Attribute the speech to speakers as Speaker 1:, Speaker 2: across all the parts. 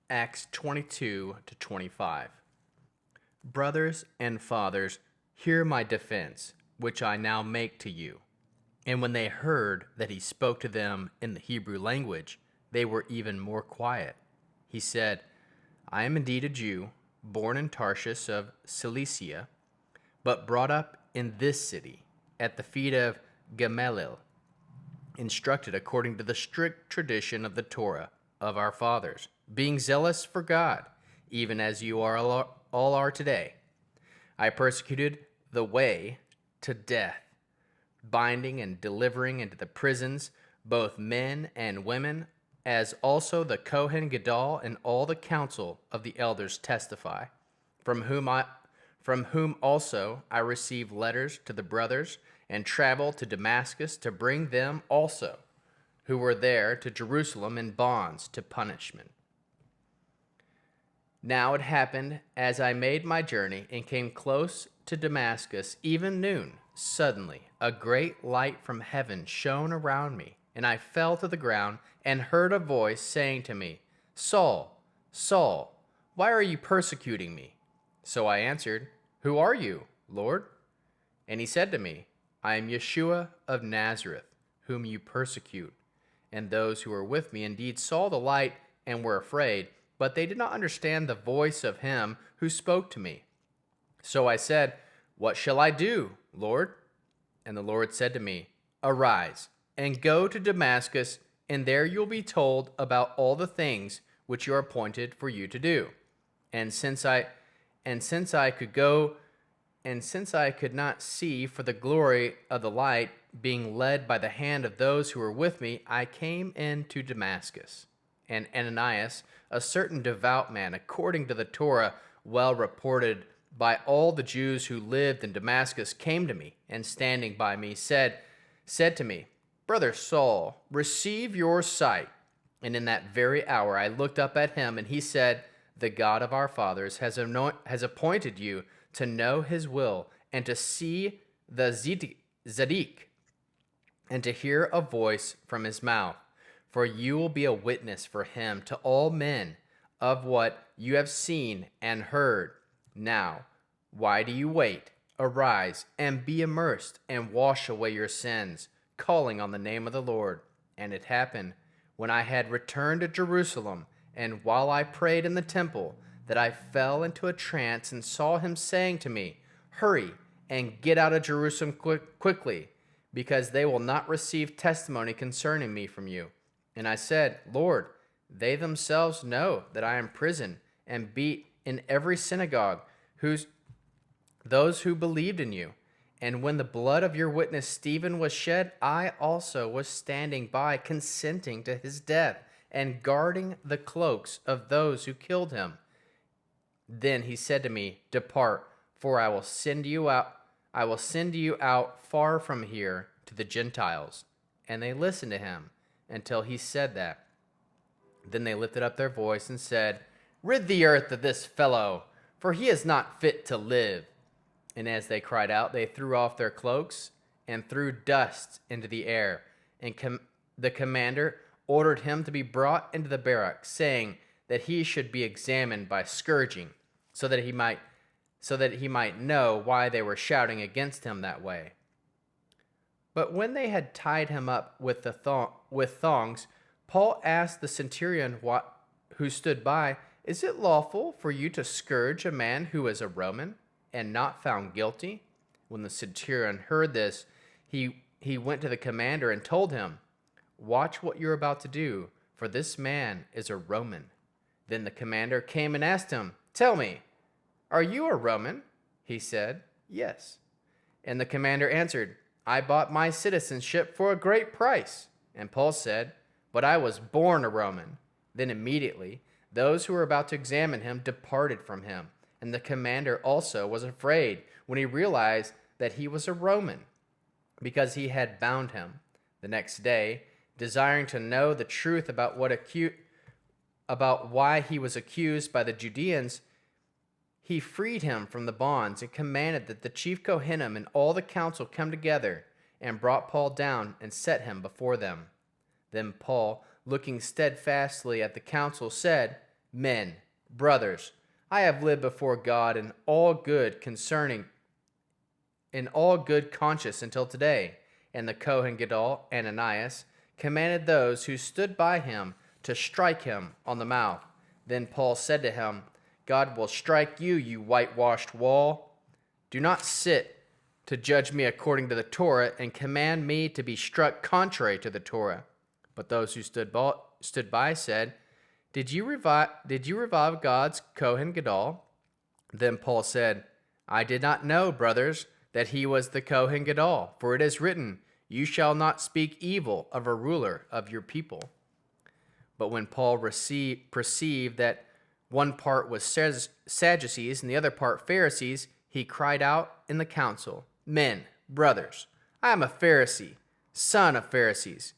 Speaker 1: Acts 22 to 25. Brothers and fathers, hear my defense, which I now make to you. And when they heard that he spoke to them in the Hebrew language, they were even more quiet. He said, I am indeed a Jew, born in Tarshish of Cilicia, but brought up in this city, at the feet of Gamaliel, instructed according to the strict tradition of the Torah of our fathers, being zealous for God, even as you are all are today. I persecuted the way to death, binding and delivering into the prisons both men and women, as also the Kohen Gadol and all the council of the elders testify, from whom also I received letters to the brothers, and traveled to Damascus to bring them also, who were there, to Jerusalem in bonds to punishment. Now it happened, as I made my journey and came close to Damascus, even noon, suddenly a great light from heaven shone around me, and I fell to the ground and heard a voice saying to me, Saul, Saul, why are you persecuting me? So I answered, Who are you, Lord? And he said to me, I am Yeshua of Nazareth, whom you persecute. And those who were with me indeed saw the light and were afraid, but they did not understand the voice of him who spoke to me. So I said, What shall I do, Lord? And the Lord said to me, Arise, and go to Damascus, and there you will be told about all the things which you are appointed for you to do. And since I could not see for the glory of the light, being led by the hand of those who were with me, I came into Damascus. And Ananias, a certain devout man, according to the Torah, well reported by all the Jews who lived in Damascus, came to me, and standing by me said to me, Brother Saul, receive your sight. And in that very hour I looked up at him, and he said, The God of our fathers has appointed you to know his will, and to see the Zaddik, and to hear a voice from his mouth. For you will be a witness for him to all men of what you have seen and heard. Now, why do you wait? Arise and be immersed and wash away your sins, calling on the name of the Lord. And it happened, when I had returned to Jerusalem, and while I prayed in the temple, that I fell into a trance and saw him saying to me, Hurry and get out of Jerusalem quickly, because they will not receive testimony concerning me from you. And I said, Lord, they themselves know that I am in prison and beat in every synagogue those who believed in you. And when the blood of your witness Stephen was shed, I also was standing by, consenting to his death and guarding the cloaks of those who killed him. Then he said to me, Depart, for I will send you out far from here to the Gentiles. And they listened to him until he said that. Then they lifted up their voice and said, Rid the earth of this fellow, for he is not fit to live. And as they cried out, they threw off their cloaks and threw dust into the air. And the commander ordered him to be brought into the barracks, saying that he should be examined by scourging, so that he might know why they were shouting against him that way. But when they had tied him up with thongs, Paul asked the centurion who stood by, Is it lawful for you to scourge a man who is a Roman and not found guilty? When the centurion heard this, he went to the commander and told him, Watch what you're about to do, for this man is a Roman. Then the commander came and asked him, Tell me, are you a Roman? He said, Yes. And the commander answered, I bought my citizenship for a great price. And Paul said, But I was born a Roman. Then immediately those who were about to examine him departed from him. And the commander also was afraid when he realized that he was a Roman, because he had bound him. The next day, desiring to know the truth about why he was accused by the Judeans, he freed him from the bonds and commanded that the chief Kohanim and all the council come together, and brought Paul down and set him before them. Then Paul, looking steadfastly at the council, said, Men, brothers, I have lived before God in all good conscience until today. And the Kohen Gadol, Ananias, commanded those who stood by him to strike him on the mouth. Then Paul said to him, God will strike you, you whitewashed wall. Do not sit to judge me according to the Torah and command me to be struck contrary to the Torah. But those who stood by said, Did you revive God's Kohen Gadol? Then Paul said, I did not know, brothers, that he was the Kohen Gadol, for it is written, You shall not speak evil of a ruler of your people. But when Paul perceived that one part was Sadducees and the other part Pharisees, he cried out in the council, Men, brothers, I am a Pharisee, son of Pharisees.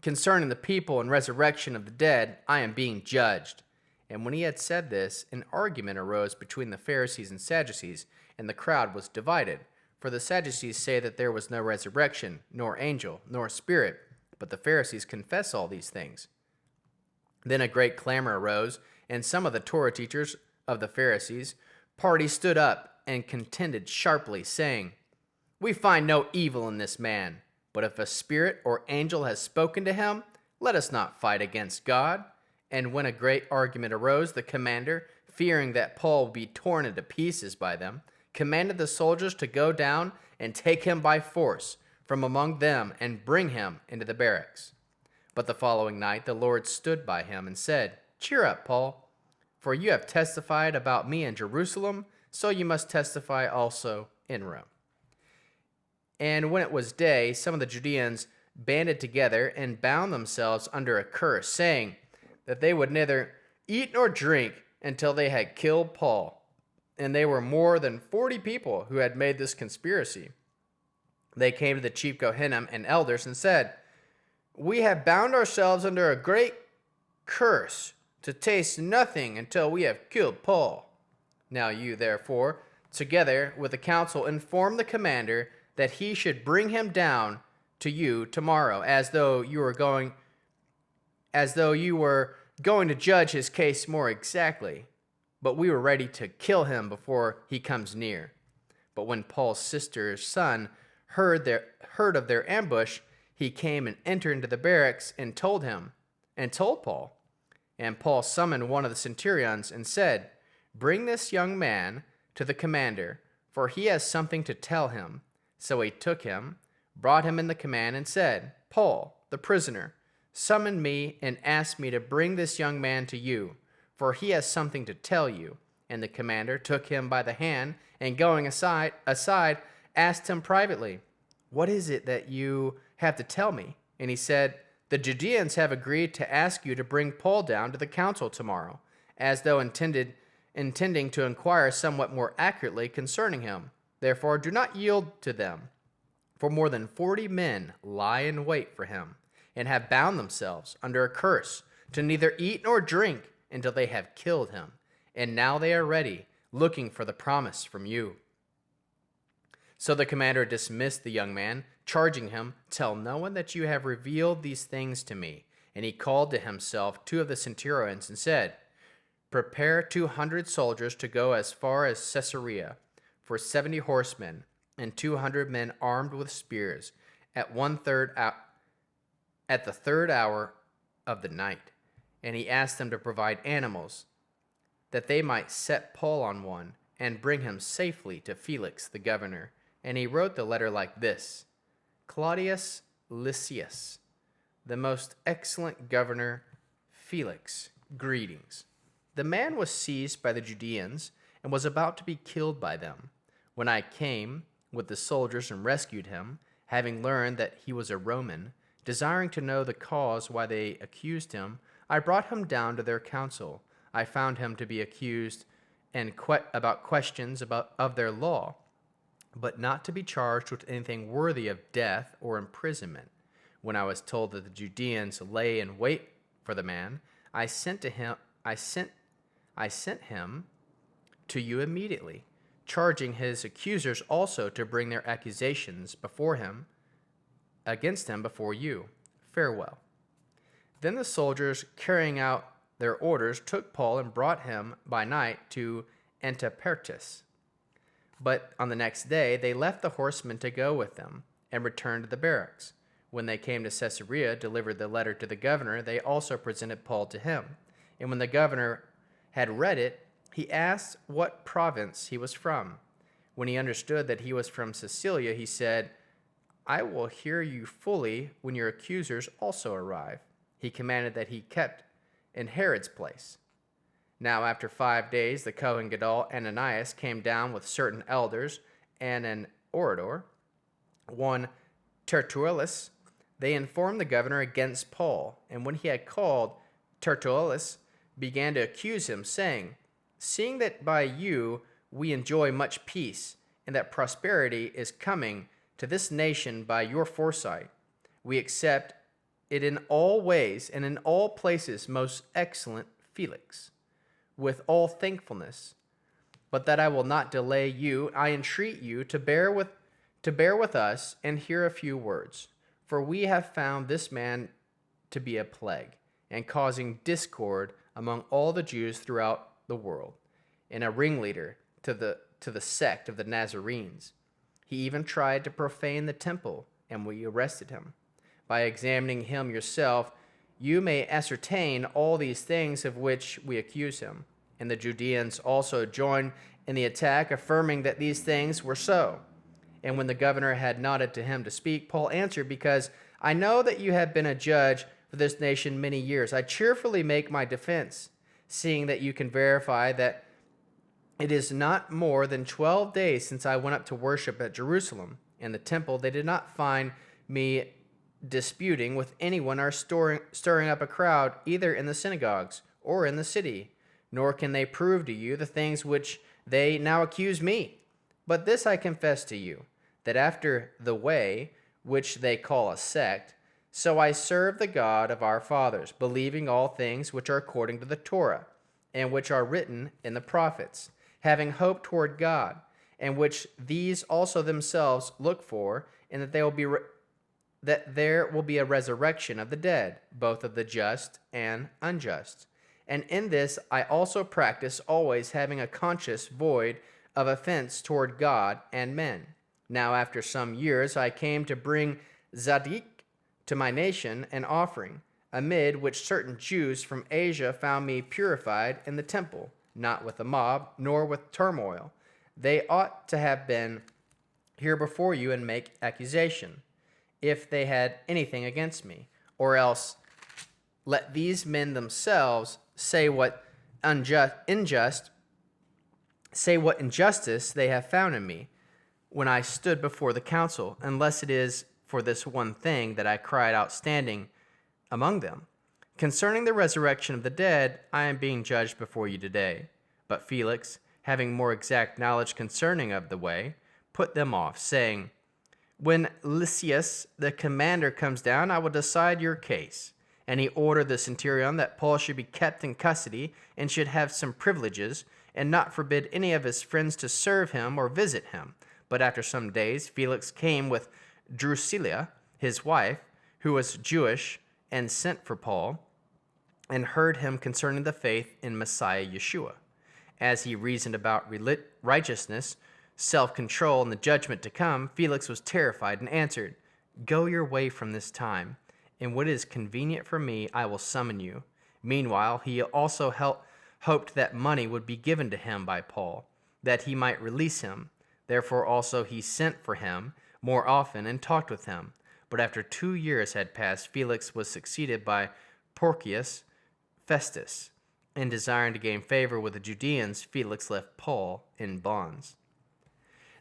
Speaker 1: Concerning the people and resurrection of the dead, I am being judged. And when he had said this, an argument arose between the Pharisees and Sadducees, and the crowd was divided. For the Sadducees say that there was no resurrection, nor angel, nor spirit, but the Pharisees confess all these things. Then a great clamor arose, and some of the Torah teachers of the Pharisees' party stood up and contended sharply, saying, We find no evil in this man, but if a spirit or angel has spoken to him, let us not fight against God. And when a great argument arose, the commander, fearing that Paul would be torn into pieces by them, commanded the soldiers to go down and take him by force from among them and bring him into the barracks. But the following night the Lord stood by him and said, Cheer up, Paul, for you have testified about me in Jerusalem, so you must testify also in Rome. And when it was day, some of the Judeans banded together and bound themselves under a curse, saying that they would neither eat nor drink until they had killed Paul. And they were more than 40 people who had made this conspiracy. They came to the chief Kohanim and elders and said, We have bound ourselves under a great curse to taste nothing until we have killed Paul. Now you, therefore, together with the council, inform the commander that he should bring him down to you tomorrow, as though you were going to judge his case more exactly. But we were ready to kill him before he comes near. But when Paul's sister's son heard of their ambush, he came and entered into the barracks and told Paul. And Paul summoned one of the centurions and said, Bring this young man to the commander, for he has something to tell him. So he took him, brought him in the command, and said, Paul, the prisoner, summoned me and asked me to bring this young man to you, for he has something to tell you. And the commander took him by the hand, and going aside, asked him privately, What is it that you have to tell me? And he said, The Judeans have agreed to ask you to bring Paul down to the council tomorrow, as though intending to inquire somewhat more accurately concerning him. Therefore, do not yield to them, for more than 40 men lie in wait for him, and have bound themselves under a curse to neither eat nor drink until they have killed him. And now they are ready, looking for the promise from you. So the commander dismissed the young man, charging him, Tell no one that you have revealed these things to me. And he called to himself 2 of the centurions and said, Prepare 200 soldiers to go as far as Caesarea, for 70 horsemen and 200 men armed with spears at the third hour of the night. And he asked them to provide animals, that they might set Paul on one and bring him safely to Felix the governor. And he wrote the letter like this: Claudius Lysias, the most excellent governor, Felix, greetings. The man was seized by the Judeans and was about to be killed by them. When I came with the soldiers and rescued him, having learned that he was a Roman, desiring to know the cause why they accused him, I brought him down to their council. I found him to be accused about questions of their law, but not to be charged with anything worthy of death or imprisonment. When I was told that the Judeans lay in wait for the man, I sent him to you immediately, charging his accusers also to bring their accusations against him before you. Farewell. Then the soldiers, carrying out their orders, took Paul and brought him by night to Antipatris. But on the next day they left the horsemen to go with them, and returned to the barracks. When they came to Caesarea, delivered the letter to the governor, they also presented Paul to him. And when the governor had read it, he asked what province he was from. When he understood that he was from Cilicia, he said, I will hear you fully when your accusers also arrive. He commanded that he kept in Herod's place. Now after 5 days, the Kohen Gadol Ananias came down with certain elders and an orator, one Tertullus. They informed the governor against Paul, and when he had called, Tertullus began to accuse him, saying, Seeing that by you we enjoy much peace, and that prosperity is coming to this nation by your foresight, we accept it in all ways and in all places, most excellent Felix, with all thankfulness. But that I will not delay you, I entreat you to bear with us and hear a few words. For we have found this man to be a plague, and causing discord among all the Jews throughout the world, and a ringleader to the sect of the Nazarenes. He even tried to profane the temple, and we arrested him. By examining him yourself, you may ascertain all these things of which we accuse him. And the Judeans also joined in the attack, affirming that these things were so. And when the governor had nodded to him to speak, Paul answered, Because I know that you have been a judge for this nation many years, I cheerfully make my defense, seeing that you can verify that it is not more than 12 days since I went up to worship at Jerusalem. In the temple, they did not find me disputing with anyone or stirring up a crowd, either in the synagogues or in the city. Nor can they prove to you the things which they now accuse me. But this I confess to you, that after the way which they call a sect, so I serve the God of our fathers, believing all things which are according to the Torah, and which are written in the prophets, having hope toward God, and which these also themselves look for, and that there will be a resurrection of the dead, both of the just and unjust. And in this I also practice, always having a conscience void of offense toward God and men. Now after some years I came to bring Zadik to my nation an offering, amid which certain Jews from Asia found me purified in the temple, not with a mob, nor with turmoil. They ought to have been here before you and make accusation, if they had anything against me. Or else let these men themselves say what injustice they have found in me, when I stood before the council, unless it is for this one thing that I cried out standing among them. Concerning the resurrection of the dead, I am being judged before you today. But Felix, having more exact knowledge concerning of the way, put them off, saying, When Lysias, the commander, comes down, I will decide your case. And he ordered the centurion that Paul should be kept in custody and should have some privileges, and not forbid any of his friends to serve him or visit him. But after some days, Felix came with Drusilla, his wife, who was Jewish, and sent for Paul, and heard him concerning the faith in Messiah Yeshua. As he reasoned about righteousness, self-control, and the judgment to come, Felix was terrified and answered, Go your way from this time, and what is convenient for me I will summon you. Meanwhile, he also hoped that money would be given to him by Paul, that he might release him. Therefore also he sent for him more often and talked with him. But after 2 years had passed, Felix was succeeded by Porcius Festus. And desiring to gain favor with the Judeans, Felix left Paul in bonds.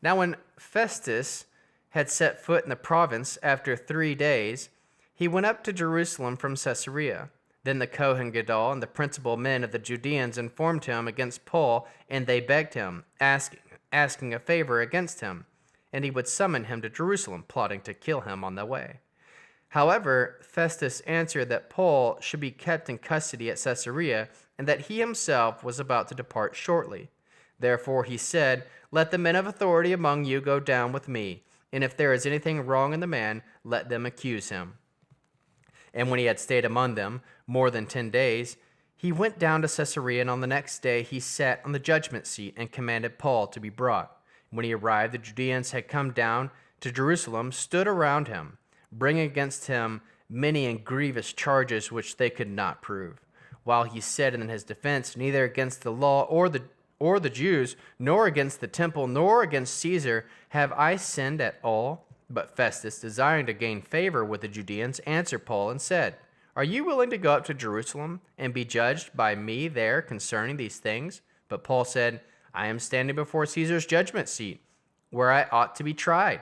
Speaker 1: Now when Festus had set foot in the province after 3 days, he went up to Jerusalem from Caesarea. Then the Kohen Gadol and the principal men of the Judeans informed him against Paul, and they begged him, asking a favor against him, and he would summon him to Jerusalem, plotting to kill him on the way. However, Festus answered that Paul should be kept in custody at Caesarea, and that he himself was about to depart shortly. Therefore he said, Let the men of authority among you go down with me, and if there is anything wrong in the man, let them accuse him. And when he had stayed among them more than 10 days, He went down to Caesarea, and on the next day he sat on the judgment seat and commanded Paul to be brought. When he arrived, the Judeans had come down to Jerusalem, stood around him, bringing against him many and grievous charges which they could not prove. While he said in his defense, neither against the law or the Jews, nor against the temple, nor against Caesar have I sinned at all. But Festus, desiring to gain favor with the Judeans, answered Paul and said, Are you willing to go up to Jerusalem and be judged by me there concerning these things? But Paul said, I am standing before Caesar's judgment seat, where I ought to be tried.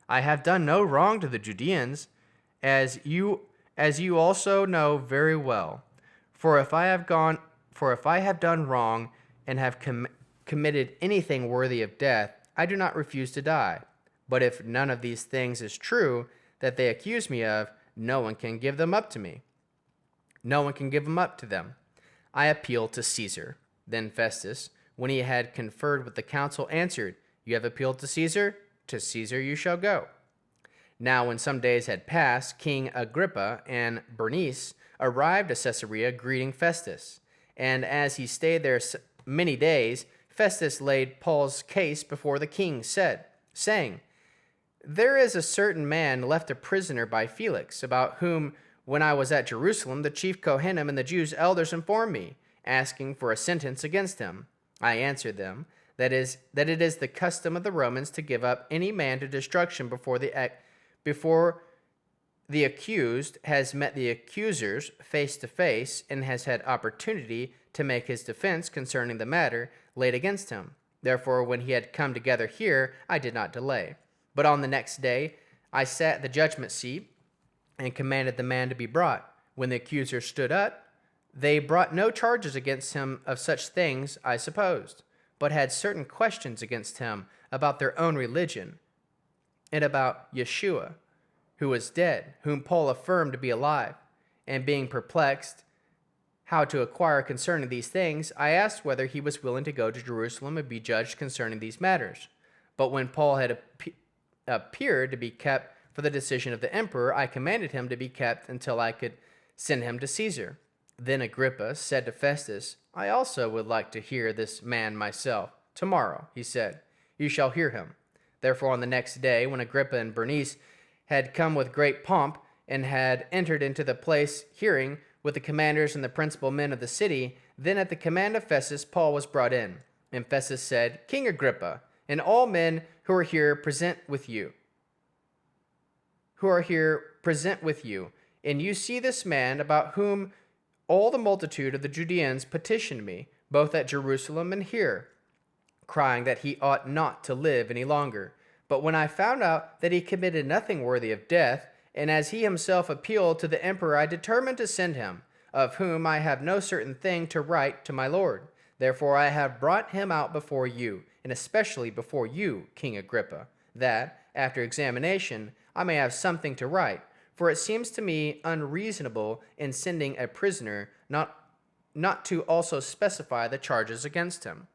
Speaker 1: I have done no wrong to the Judeans, as you also know very well. For if I have done wrong and have committed anything worthy of death, I do not refuse to die. But if none of these things is true that they accuse me of, no one can give them up to me. No one can give them up to them. I appeal to Caesar. Then Festus, when he had conferred with the council, answered, You have appealed to Caesar? To Caesar you shall go. Now when some days had passed, King Agrippa and Bernice arrived at Caesarea, greeting Festus. And as he stayed there many days, Festus laid Paul's case before the king, saying, There is a certain man left a prisoner by Felix, about whom, when I was at Jerusalem, the chief Kohanim and the Jews' elders informed me, asking for a sentence against him. I answered them, that it is the custom of the Romans to give up any man to destruction before the accused has met the accusers face to face and has had opportunity to make his defense concerning the matter laid against him. Therefore, when he had come together here, I did not delay. But on the next day, I sat at the judgment seat and commanded the man to be brought. When the accusers stood up, they brought no charges against him of such things, I supposed, but had certain questions against him about their own religion and about Yeshua, who was dead, whom Paul affirmed to be alive. And being perplexed how to inquire concerning these things, I asked whether he was willing to go to Jerusalem and be judged concerning these matters. But when Paul had appeared to be kept for the decision of the emperor, I commanded him to be kept until I could send him to Caesar. Then Agrippa said to Festus, I also would like to hear this man myself. Tomorrow, he said, you shall hear him. Therefore, on the next day, when Agrippa and Bernice had come with great pomp and had entered into the place hearing with the commanders and the principal men of the city, then at the command of Festus, Paul was brought in. And Festus said, King Agrippa, and all men who are here present with you, and you see this man about whom all the multitude of the Judeans petitioned me, both at Jerusalem and here, crying that he ought not to live any longer. But when I found out that he committed nothing worthy of death, and as he himself appealed to the emperor, I determined to send him, of whom I have no certain thing to write to my lord. Therefore I have brought him out before you, and especially before you, King Agrippa, that, after examination, I may have something to write. For it seems to me unreasonable in sending a prisoner not to also specify the charges against him.